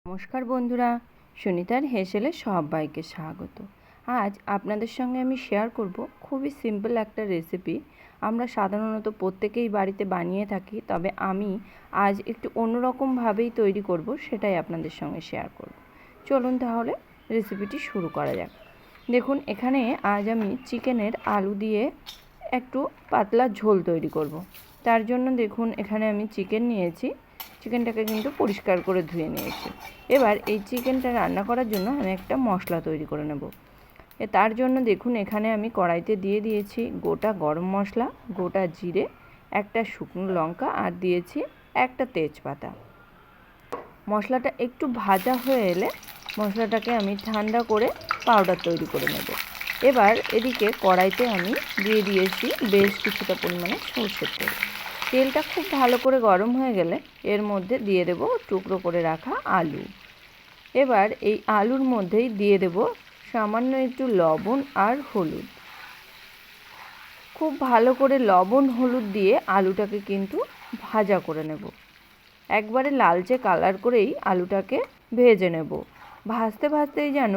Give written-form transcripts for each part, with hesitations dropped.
নমস্কার বন্ধুরা, সুনিতার হেসেলে সবাইকে স্বাগত। আজ আপনাদের সঙ্গে আমি শেয়ার করব খুবই সিম্পল একটা রেসিপি। আমরা সাধারণত প্রত্যেকেই বাড়িতে বানিয়ে থাকি, তবে আমি আজ একটু অন্যরকমভাবেই তৈরি করব, সেটাই আপনাদের সঙ্গে শেয়ার করব। চলুন তাহলে রেসিপিটি শুরু করা যাক। দেখুন, এখানে আজ আমি চিকেনের আলু দিয়ে একটু পাতলা ঝোল তৈরি করব। তার জন্য দেখুন, এখানে আমি চিকেন নিয়েছি। চিকেনটাকে কিন্তু পরিষ্কার করে ধুয়ে নিয়েছি। এবার এই চিকেনটা রান্না করার জন্য আমি একটা মশলা তৈরি করে নেব। তার জন্য দেখুন, এখানে আমি কড়াইতে দিয়ে দিয়েছি গোটা গরম মশলা, গোটা জিরে, একটা শুকনো লঙ্কা আর দিয়েছি একটা তেজপাতা। মশলাটা একটু ভাজা হয়ে এলে মশলাটাকে আমি ঠান্ডা করে পাউডার তৈরি করে নেব। এবার এদিকে কড়াইতে আমি দিয়ে দিয়েছি বেশ কিছুটা পরিমাণে সরষের তেল। তেলটা খুব ভালো করে গরম হয়ে গেলে এর মধ্যে দিয়ে দেব টুকরো করে রাখা আলু। এবার এই আলুর মধ্যেই দিয়ে দেব সামান্য একটু লবণ আর হলুদ। খুব ভালো করে লবণ হলুদ দিয়ে আলুটাকে কিন্তু ভাজা করে নেব। একবারে লালচে কালার করেই আলুটাকে ভেজে নেব। ভাজতে ভাজতেই যেন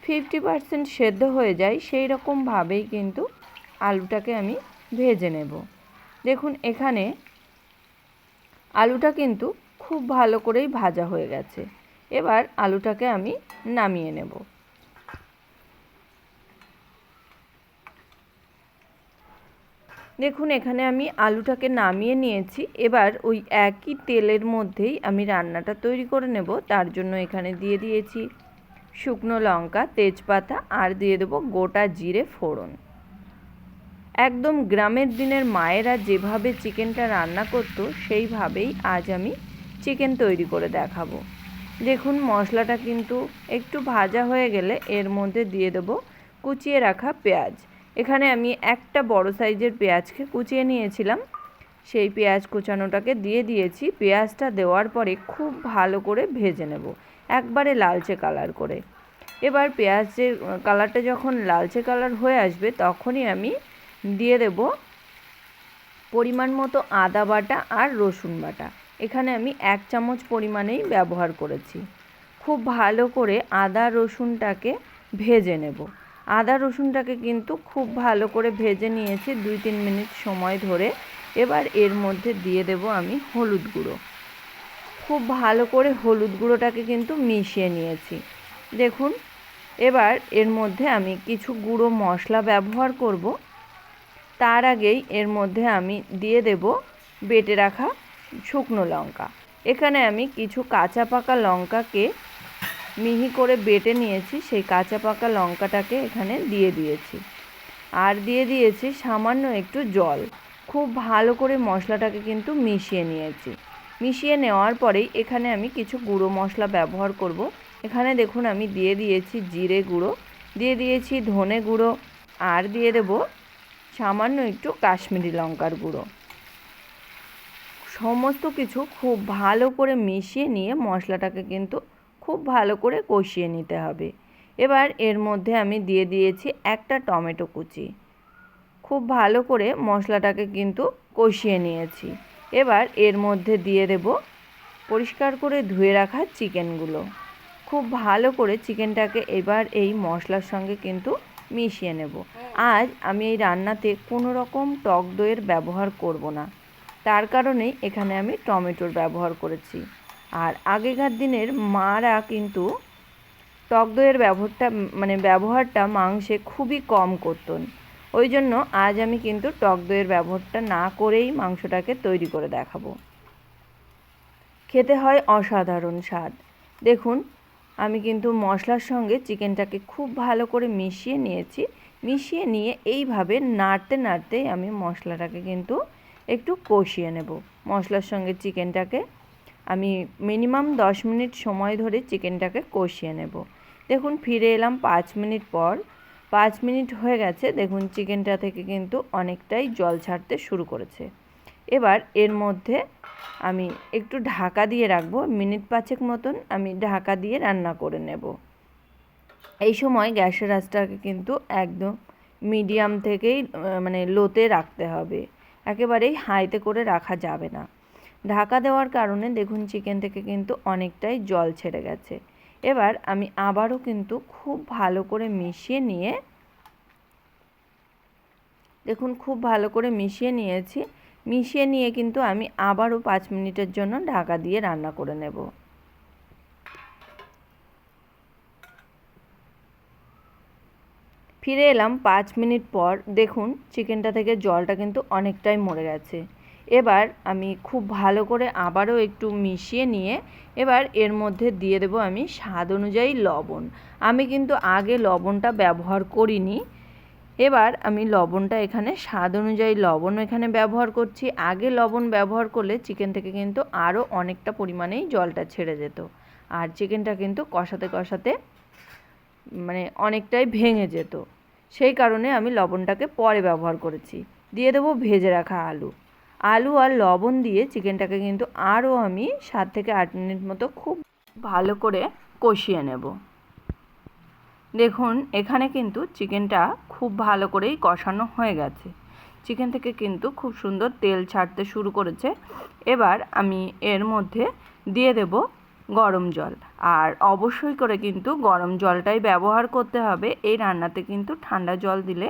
50% সেদ্ধ হয়ে যায়, সেই রকমভাবেই কিন্তু আলুটাকে আমি ভেজে নেব। দেখুন, এখানে আলুটা কিন্তু খুব ভালো করেই ভাজা হয়ে গেছে। এবার আলুটাকে আমি নামিয়ে নেব। দেখুন, এখানে আমি আলুটাকে নামিয়ে নিয়েছি। এবার ওই একই তেলের মধ্যেই আমি রান্নাটা তৈরি করে নেব। তার জন্য এখানে দিয়ে দিয়েছি শুকনো লঙ্কা, তেজপাতা আর দিয়ে দেবো গোটা জিরে ফোড়ন। একদম গ্রামের দিনের মায়েরা যেভাবে চিকেনটা রান্না করতো সেইভাবেই আজ আমি চিকেন তৈরি করে দেখাবো। দেখুন, মশলাটা কিন্তু একটু ভাজা হয়ে গেলে এর মধ্যে দিয়ে দেবো কুচিয়ে রাখা পেঁয়াজ। এখানে আমি একটা বড় সাইজের পেঁয়াজকে কুচিয়ে নিয়েছিলাম, সেই পেঁয়াজ কুচানোটাকে দিয়ে দিয়েছি। পেঁয়াজটা দেওয়ার পরে খুব ভালো করে ভেজে নেব, একবারে লালচে কালার করে। এবার পেঁয়াজের কালারটা যখন লালচে কালার হয়ে আসবে তখনই আমি দিয়ে দেব পরিমাণ মতো আদা বাটা আর রসুন বাটা। এখানে আমি 1 চামচ পরিমাণেই ব্যবহার করেছি। খুব ভালো করে আদা রসুনটাকে ভেজে নেব। আদা রসুনটাকে কিন্তু খুব ভালো করে ভেজে নিয়েছি 2-3 মিনিট সময় ধরে। এবার এর মধ্যে দিয়ে দেব আমি হলুদ গুঁড়ো। খুব ভালো করে হলুদ গুঁড়োটাকে কিন্তু মিশিয়ে নিয়েছি। দেখুন, এবার এর মধ্যে আমি কিছু গুঁড়ো মশলা ব্যবহার করব। তার আগেই এর মধ্যে আমি দিয়ে দেব বেটে রাখা শুকনো লঙ্কা। এখানে আমি কিছু কাঁচা পাকা লঙ্কাকে মিহি করে বেটে নিয়েছি, সেই কাঁচা পাকা লঙ্কাটাকে এখানে দিয়ে দিয়েছি। আর দিয়ে দিয়েছি সামান্য একটু জল। খুব ভালো করে মশলাটাকে কিন্তু মিশিয়ে নিয়েছি। মিশিয়ে নেওয়ার পরেই এখানে আমি কিছু গুঁড়ো মশলা ব্যবহার করব। এখানে দেখুন, আমি দিয়ে দিয়েছি জিরে গুঁড়ো, দিয়ে দিয়েছি ধনে গুঁড়ো আর দিয়ে দেব সামান্য একটু কাশ্মীরি লঙ্কার গুঁড়ো। সমস্ত কিছু খুব ভালো করে মিশিয়ে নিয়ে মশলাটাকে কিন্তু খুব ভালো করে কষিয়ে নিতে হবে। এবার এর মধ্যে আমি দিয়ে দিয়েছি একটা টমেটো কুচি। খুব ভালো করে মশলাটাকে কিন্তু কষিয়ে নিয়েছি। এবার এর মধ্যে দিয়ে দেব পরিষ্কার করে ধুয়ে রাখা চিকেনগুলো। খুব ভালো করে চিকেনটাকে এবার এই মশলার সঙ্গে কিন্তু মিশিয়ে নেব। আজ আমি এই রান্নাতে কোনো রকম টক দইয়ের ব্যবহার করব না, তার কারণেই এখানে আমি টমেটোর ব্যবহার করেছি। আর আগেকার দিনের মারা কিন্তু টক দইয়ের ব্যবহারটা মাংসে খুবই কম করতেন। ওই জন্য আজ আমি কিন্তু টক দইয়ের ব্যবহারটা না করেই মাংসটাকে তৈরি করে দেখাবো। খেতে হয় অসাধারণ স্বাদ। দেখুন, আমি কিন্তু মশলার সঙ্গে চিকেনটাকে খুব ভালো করে মিশিয়ে নিয়েছি। মিশিয়ে নিয়ে এইভাবে নাড়তে নাড়তেই আমি মশলাটাকে কিন্তু একটু কষিয়ে নেব। মশলার সঙ্গে চিকেনটাকে আমি মিনিমাম 10 মিনিট সময় ধরে চিকেনটাকে কষিয়ে নেব। দেখুন, ফিরে এলাম 5 মিনিট পর। 5 মিনিট হয়ে গেছে। দেখুন, চিকেনটা থেকে কিন্তু অনেকটাই জল ছাড়তে শুরু করেছে। এবার এর মধ্যে আমি একটু ঢাকা দিয়ে রাখবো, মিনিট 5 মতন আমি ঢাকা দিয়ে রান্না করে নেব। এই সময় গ্যাসের আঁচটাকে কিন্তু একদম মিডিয়াম থেকেই লোতে রাখতে হবে, একেবারেই হাইতে করে রাখা যাবে না। ঢাকা দেওয়ার কারণে দেখুন চিকেন থেকে কিন্তু অনেকটাই জল ছেড়ে গেছে। এবার আমি আবারও কিন্তু খুব ভালো করে মিশিয়ে নিয়ে, দেখুন খুব ভালো করে মিশিয়ে নিয়েছি। মিশিয়ে নিয়ে কিন্তু আমি আবারও 5 মিনিটের জন্য ঢাকা দিয়ে রান্না করে নেব। ফিরে এলাম 5 মিনিট পর। দেখুন চিকেনটা থেকে জলটা কিন্তু অনেকটাই মরে গেছে। এবার আমি খুব ভালো করে আবারও একটু মিশিয়ে নিয়ে এবার এর মধ্যে দিয়ে দেব আমি স্বাদ অনুযায়ী লবণ। আমি কিন্তু আগে লবণটা ব্যবহার করিনি। এবার আমি লবণটা এখানে স্বাদ অনুযায়ী লবণ এখানে ব্যবহার করছি। আগে লবণ ব্যবহার করলে চিকেন থেকে কিন্তু আরও অনেকটা পরিমাণেই জলটা ছেড়ে যেত, আর চিকেনটা কিন্তু কষাতে কষাতে মানে অনেকটাই ভেঙে যেত। সেই কারণে আমি লবণটাকে পরে ব্যবহার করেছি। দিয়ে দেবো ভেজে রাখা আলু। আলু আর লবণ দিয়ে চিকেনটাকে কিন্তু আরও আমি 7 থেকে 8 মিনিট মতো খুব ভালো করে কষিয়ে নেব। দেখুন এখানে কিন্তু চিকেনটা খুব ভালো করেই কষানো হয়ে গেছে। চিকেন থেকে কিন্তু খুব সুন্দর তেল ছাড়তে শুরু করেছে। এবার আমি এর মধ্যে দিয়ে দেব গরম জল, আর অবশ্যই করে কিন্তু গরম জলটাই ব্যবহার করতে হবে। এই রান্নাতে কিন্তু ঠান্ডা জল দিলে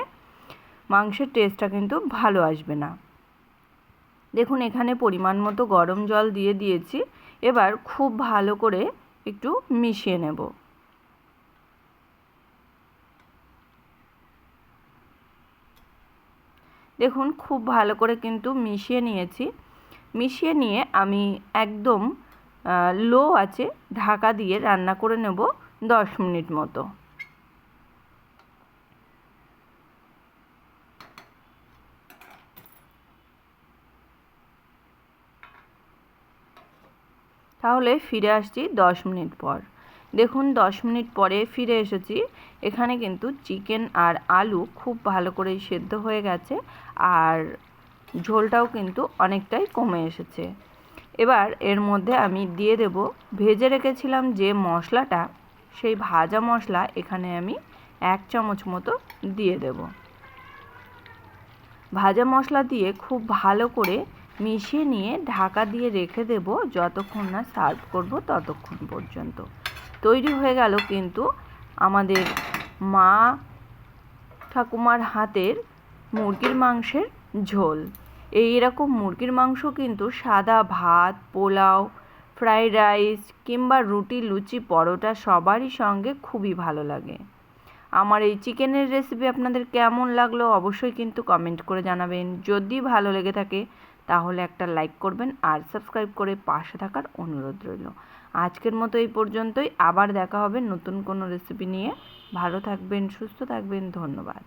মাংসের টেস্টটা কিন্তু ভালো আসবে না। দেখুন এখানে পরিমাণ মতো গরম জল দিয়ে দিয়েছি। এবার খুব ভালো করে একটু মিশিয়ে নেব। দেখুন খুব ভালো করে কিন্তু মিশিয়ে নিয়েছি। মিশিয়ে নিয়ে আমি একদম লো আঁচে ঢাকা দিয়ে রান্না করে নেব 10 মিনিট মতো। তাহলে ফিরে আসছি 10 মিনিট পর। দেখুন 10 মিনিট পরে ফিরে এসেছি। এখানে কিন্তু চিকেন আর আলু খুব ভালো করেই সেদ্ধ হয়ে গেছে, আর ঝোলটাও কিন্তু অনেকটাই কমে এসেছে। এবার এর মধ্যে আমি দিয়ে দেব ভেজে রেখেছিলাম যে মশলাটা, সেই ভাজা মশলা এখানে আমি 1 চামচ মতো দিয়ে দেব। ভাজা মশলা দিয়ে খুব ভালো করে মিশিয়ে নিয়ে ঢাকা দিয়ে রেখে দেব যতক্ষণ না সার্ভ করব ততক্ষণ পর্যন্ত। তৈরি হয়ে গেল কিন্তু আমাদের মা ঠাকুমার হাতের মুরগির মাংসের ঝোল। এইরকম মুরগির মাংস কিন্তু সাদা ভাত, পোলাও, ফ্রাইড রাইস কিংবা রুটি, লুচি, পরোটা সবারই সঙ্গে খুবই ভালো লাগে। আমার এই চিকেনের রেসিপি আপনাদের কেমন লাগলো অবশ্যই কিন্তু কমেন্ট করে জানাবেন। যদি ভালো লেগে থাকে তাহলে একটা লাইক করবেন আর সাবস্ক্রাইব করে পাশে থাকার অনুরোধ রইল। আজকের মতো এই পর্যন্তই। আবার দেখা হবে নতুন কোনো রেসিপি নিয়ে। ভালো থাকবেন, সুস্থ থাকবেন। ধন্যবাদ।